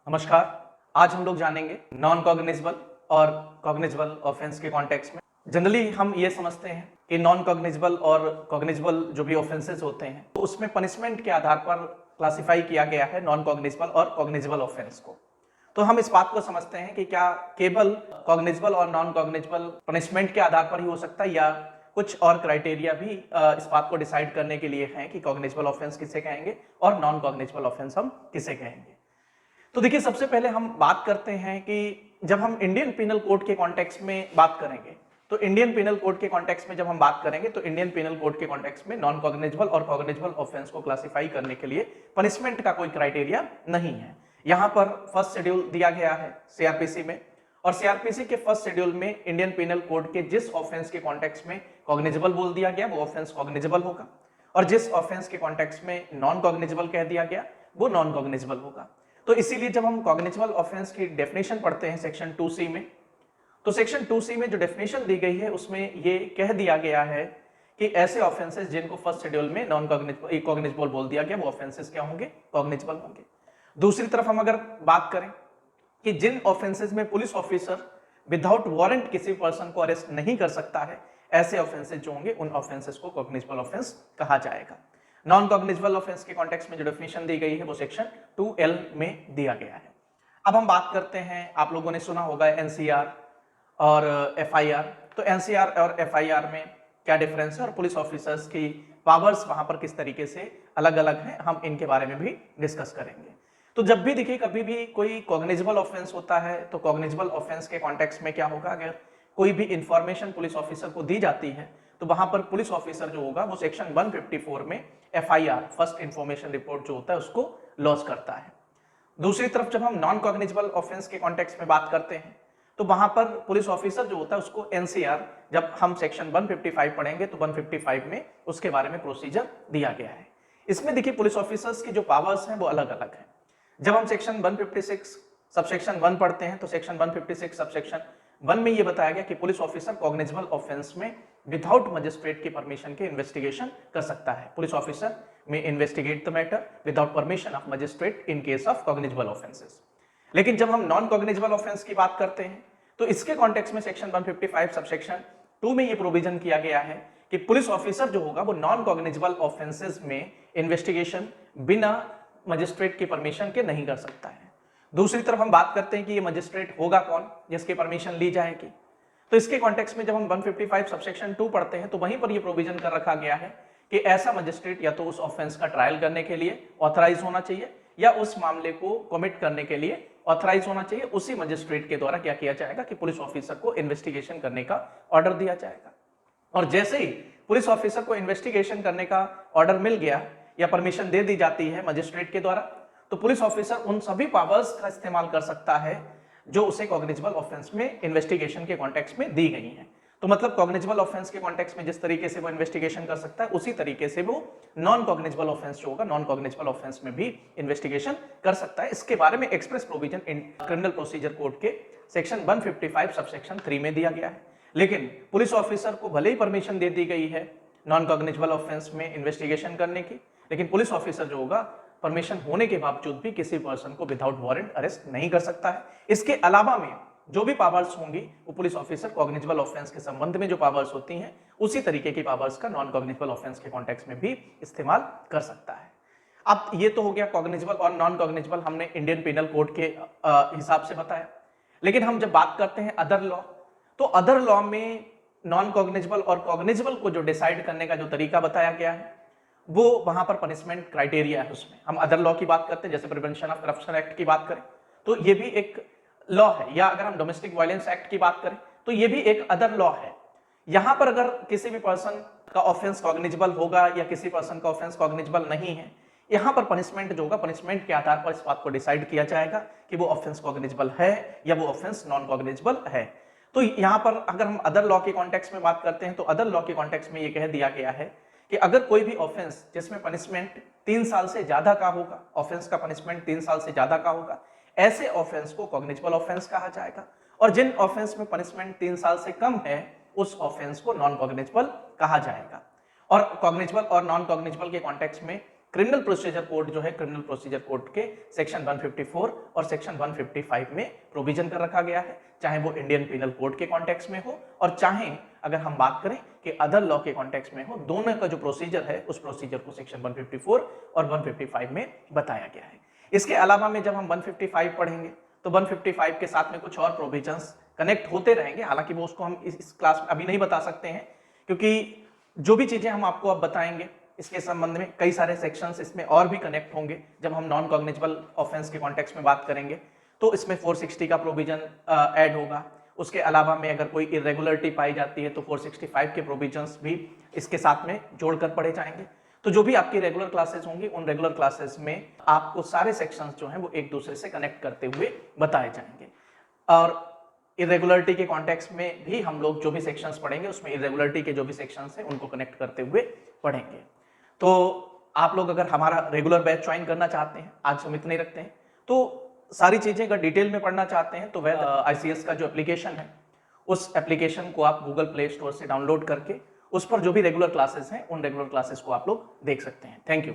नमस्कार। आज हम लोग जानेंगे नॉन कॉग्निजेबल और कॉग्निजेबल ऑफेंस के कॉन्टेक्स्ट में। जनरली हम ये समझते हैं कि नॉन कॉग्निजेबल और कॉग्निजेबल जो भी ऑफेंसेस होते हैं तो उसमें पनिशमेंट के आधार पर क्लासिफाई किया गया है नॉन कॉग्निजेबल और कॉग्निजेबल ऑफेंस को। तो हम इस बात को समझते हैं कि क्या केवल कॉग्निजेबल और नॉन कॉग्निजेबल पनिशमेंट के आधार पर ही हो सकता है या कुछ और क्राइटेरिया भी इस बात को डिसाइड करने के लिए हैं कि कॉग्निजेबल ऑफेंस किसे कहेंगे और नॉन कॉग्निजेबल ऑफेंस हम किसे कहेंगे। तो देखिए, सबसे पहले हम बात करते हैं कि जब हम इंडियन पिनल कोड के कॉन्टेक्स्ट में बात करेंगे तो इंडियन पिनल कोड के कॉन्टेक्स्ट में जब हम बात करेंगे तो इंडियन पिनल कोड के कॉन्टेक्स्ट में नॉन कॉग्निजेबल और कॉग्निजेबल ऑफेंस को क्लासिफाई करने के लिए पनिशमेंट का कोई क्राइटेरिया नहीं है। यहां पर फर्स्ट शेड्यूल दिया गया है सीआरपीसी में, और सीआरपीसी के फर्स्ट शेड्यूल में इंडियन पिनल कोड के जिस ऑफेंस के कॉन्टेक्स्ट में कॉग्निजेबल बोल दिया गया वो ऑफेंस कॉग्निजेबल होगा, और जिस ऑफेंस के कॉन्टेक्स्ट में नॉन कॉग्निजेबल कह दिया गया वो नॉन कॉग्निजेबल होगा। तो इसीलिए जब हम कॉग्निजेबल ऑफेंस की डेफिनेशन पढ़ते हैं सेक्शन 2C में, तो सेक्शन 2C में जो डेफिनेशन दी गई है उसमें ये कह दिया गया है कि ऐसे ऑफेंसेस जिनको फर्स्ट शेड्यूल में नॉन कॉग्निजेबल बोल दिया गया वो ऑफेंसेस क्या होंगे, कॉग्निजेबल होंगे। दूसरी तरफ हम अगर बात करें कि जिन ऑफेंसेस में पुलिस ऑफिसर विदाउट वारंट किसी पर्सन को अरेस्ट नहीं कर सकता है, ऐसे ऑफेंसेस जो होंगे उन ऑफेंसेस को कॉग्निजेबल ऑफेंस कहा जाएगा। नॉन कॉग्निजेबल ऑफेंस के कॉन्टेक्स्ट में जो डेफिनेशन दी गई है वो सेक्शन 2L में दिया गया है। अब हम बात करते हैं, आप लोगों ने सुना होगा एनसीआर और एफआईआर। तो एनसीआर और एफआईआर में क्या डिफरेंस है और पुलिस ऑफिसर्स की पावर्स वहां पर किस तरीके से अलग अलग हैं, हम इनके बारे में भी डिस्कस करेंगे। तो जब भी देखिए कभी भी कोई कॉग्निजेबल ऑफेंस होता है तो कॉग्निजेबल ऑफेंस के कॉन्टेक्स्ट में क्या होगा, अगर कोई भी इंफॉर्मेशन पुलिस ऑफिसर को दी जाती है तो वहां पर पुलिस ऑफिसर जो होगा वो सेक्शन 154 में एफआईआर फर्स्ट इंफॉर्मेशन रिपोर्ट जो होता है उसको लॉन्च करता है। दूसरी तरफ जब हम नॉन कॉग्निजेबल ऑफेंस के कॉन्टेक्स्ट में बात करते हैं तो वहां पर पुलिस ऑफिसर जो होता है उसको एनसीआर, जब हम सेक्शन 155 पढ़ेंगे तो 155 में उसके बारे में प्रोसीजर दिया गया है। इसमें देखिए पुलिस ऑफिसर्स की जो पावर्स हैं वो अलग अलग है। जब हम सेक्शन 156 सबसेक्शन 1 पढ़ते हैं तो सेक्शन 156 सबसेक्शन 1 में ये बताया गया कि पुलिस ऑफिसर कॉग्निजेबल ऑफेंस में विदाउट मजिस्ट्रेट की परमिशन के इन्वेस्टिगेशन कर सकता है। पुलिस ऑफिसर में investigate the matter without permission of magistrate in case of cognizable offences. लेकिन जब हम नॉन कॉग्निजेबल ऑफेंस की बात करते हैं तो इसके कॉन्टेक्स्ट में सेक्शन 155 सबसेक्शन 2 में ये प्रोविजन किया गया है कि पुलिस ऑफिसर जो होगा वो नॉन कॉग्निजेबल ऑफेंसेस में इन्वेस्टिगेशन बिना मजिस्ट्रेट की परमिशन के नहीं कर सकता है। दूसरी तरफ हम बात करते हैं कि ये मजिस्ट्रेट होगा कौन जिसकी परमिशन ली जाएगी। तो इसके कॉन्टेक्स्ट में जब हम 155 सबसेक्शन 2 पढ़ते हैं तो वहीं पर ये प्रोविजन कर रखा गया है कि ऐसा मजिस्ट्रेट या तो उस ऑफेंस का ट्रायल करने के लिए ऑथराइज होना चाहिए या उस मामले को कमिट करने के लिए ऑथराइज होना चाहिए। उसी मजिस्ट्रेट के द्वारा क्या किया जाएगा कि पुलिस ऑफिसर को इन्वेस्टिगेशन करने का ऑर्डर दिया जाएगा, और जैसे ही पुलिस ऑफिसर को इन्वेस्टिगेशन करने का ऑर्डर मिल गया या परमिशन दे दी जाती है मजिस्ट्रेट के द्वारा, तो पुलिस ऑफिसर उन सभी पावर्स का इस्तेमाल कर सकता है जो उसे कॉग्निजेबल ऑफेंस में इन्वेस्टिगेशन के कॉन्टेक्स्ट में दी गई हैं। तो मतलब कॉग्निजेबल ऑफेंस के कॉन्टेक्स्ट में जिस तरीके से वो इन्वेस्टिगेशन कर सकता है उसी तरीके से वो नॉन कॉग्निजेबल ऑफेंस जो होगा नॉन कॉग्निजेबल ऑफेंस में भी इन्वेस्टिगेशन कर सकता है। इसके बारे में express provision criminal procedure code के सेक्शन 155 सबसेक्शन 3 में दिया गया है। लेकिन पुलिस ऑफिसर को भले ही परमिशन दे दी गई है नॉन कॉग्निजेबल ऑफेंस में इन्वेस्टिगेशन करने की, लेकिन पुलिस ऑफिसर जो होगा परमिशन होने के बावजूद भी किसी पर्सन को विदाउट वारंट अरेस्ट नहीं कर सकता है। इसके अलावा में जो भी पावर्स होंगी वो पुलिस ऑफिसर कॉग्निजेबल ऑफेंस के संबंध में जो पावर्स होती हैं उसी तरीके की पावर्स का नॉन कॉग्निजेबल ऑफेंस के कॉन्टेक्स्ट में भी इस्तेमाल कर सकता है। अब ये तो हो गया कॉग्निजेबल और नॉन कॉग्निजेबल, हमने इंडियन पिनल कोड के हिसाब से बताया। लेकिन हम जब बात करते हैं अदर लॉ, तो अदर लॉ में नॉन कॉग्निजेबल और कॉग्निजेबल को जो डिसाइड करने का जो तरीका बताया गया है वो वहां पर पनिशमेंट क्राइटेरिया है। उसमें हम अदर लॉ की बात करते हैं, जैसे प्रिवेंशन ऑफ करप्शन एक्ट की बात करें तो ये भी एक लॉ है, या अगर हम डोमेस्टिक वायलेंस एक्ट की बात करें तो ये भी एक अदर लॉ है। यहां पर अगर किसी भी पर्सन का ऑफेंस कॉग्निजेबल होगा या किसी पर्सन का ऑफेंस कॉग्निजेबल नहीं है, यहां पर पनिशमेंट जो होगा पनिशमेंट के आधार पर इस बात को डिसाइड किया जाएगा कि वो ऑफेंस कॉग्निजेबल है या वो ऑफेंस नॉन कॉग्निजेबल है। तो यहां पर अगर हम अदर लॉ के कॉन्टेक्स्ट में बात करते हैं तो अदर लॉ के कॉन्टेक्स्ट में ये कह दिया गया है कि अगर कोई भी ऑफेंस जिसमें पनिशमेंट 3 साल से ज्यादा का होगा, ऑफेंस का पनिशमेंट 3 साल से ज्यादा का होगा, ऐसे ऑफेंस को कॉग्निजेबल ऑफेंस कहा जाएगा। और जिन ऑफेंस में पनिशमेंट 3 साल से कम है उस ऑफेंस को नॉन कॉग्निजेबल कहा जाएगा। और कॉग्निजेबल और नॉन कॉग्निजेबल के कॉन्टेक्स्ट में क्रिमिनल प्रोसीजर कोड जो है, क्रिमिनल प्रोसीजर कोड के सेक्शन 154 और सेक्शन 155 में प्रोविजन कर रखा गया है, चाहे वो इंडियन पीनल कोड के कॉन्टेक्स्ट में हो और चाहे अगर हम बात करें कि अदर लॉ के कॉन्टेक्स्ट में हो, दोनों का जो प्रोसीजर है उस प्रोसीजर को सेक्शन 154 और 155 में बताया गया है। इसके अलावा में जब हम 155 पढ़ेंगे तो 155 के साथ में कुछ और प्रोविजंस कनेक्ट होते रहेंगे, हालांकि वो उसको हम इस क्लास में अभी नहीं बता सकते हैं, क्योंकि जो भी चीजें हम आपको अब बताएंगे इसके संबंध में कई सारे सेक्शंस इसमें और भी कनेक्ट होंगे। जब हम नॉन कॉग्निजेबल ऑफेंस के कॉन्टेक्स्ट में बात करेंगे तो इसमें 460 का प्रोविजन ऐड होगा। उसके अलावा में अगर कोई इरेगुलरिटी पाई जाती है तो 465 के प्रोविजंस भी इसके साथ में जोड़कर पढ़े जाएंगे। तो जो भी आपकी रेगुलर क्लासेस होंगी उन रेगुलर क्लासेस में आपको सारे सेक्शंस जो हैं वो एक दूसरे से कनेक्ट करते हुए बताए जाएंगे। और इरेगुलरिटी के कॉन्टेक्स्ट में भी हम लोग जो भी सेक्शंस पढ़ेंगे उसमें इरेगुलरिटी के जो भी सेक्शंस हैं उनको कनेक्ट करते हुए पढ़ेंगे। तो आप लोग अगर हमारा रेगुलर बैच ज्वाइन करना चाहते हैं, आज हम इतने रखते हैं, तो सारी चीजें अगर डिटेल में पढ़ना चाहते हैं तो वैद ICS का जो एप्लीकेशन है उस एप्लीकेशन को आप गूगल प्ले स्टोर से डाउनलोड करके उस पर जो भी रेगुलर क्लासेस हैं उन रेगुलर क्लासेस को आप लोग देख सकते हैं। Thank you.